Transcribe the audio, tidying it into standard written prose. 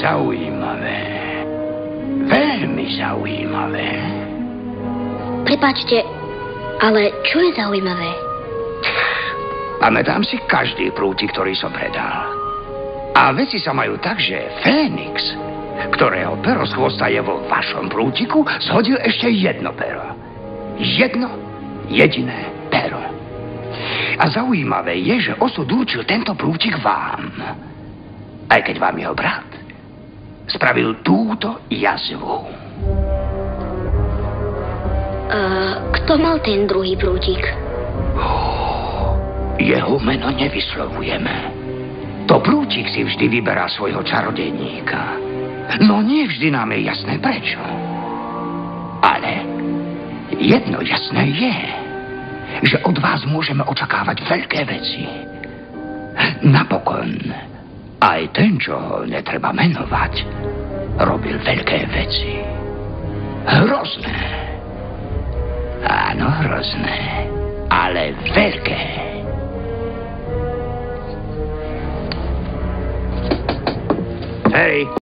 Zaujímavé. Veľmi zaujímavé. Prepáčte, ale čo je zaujímavé? Pamätám si každý prútik, ktorý som predal. A veci sa majú tak, že Fénix, ktorého pero z chvosta je vo vašom prútiku, zhodil ešte jedno pero. Jedno jediné pero. A zaujímavé je, že osud určil tento prútik vám. Aj keď vám jeho brat spravil túto jazvu. Kto mal ten druhý prútik? Jeho meno nevyslovujeme. To prútik si vždy vyberá svojho čarodejníka. No nie vždy nám je jasné prečo. Ale jedno jasné je, že od vás môžeme očakávať veľké veci. Napokon, aj ten, čo ho netreba menovať, robil veľké veci. Hrozné. Áno, hrozné, ale veľké. Hej.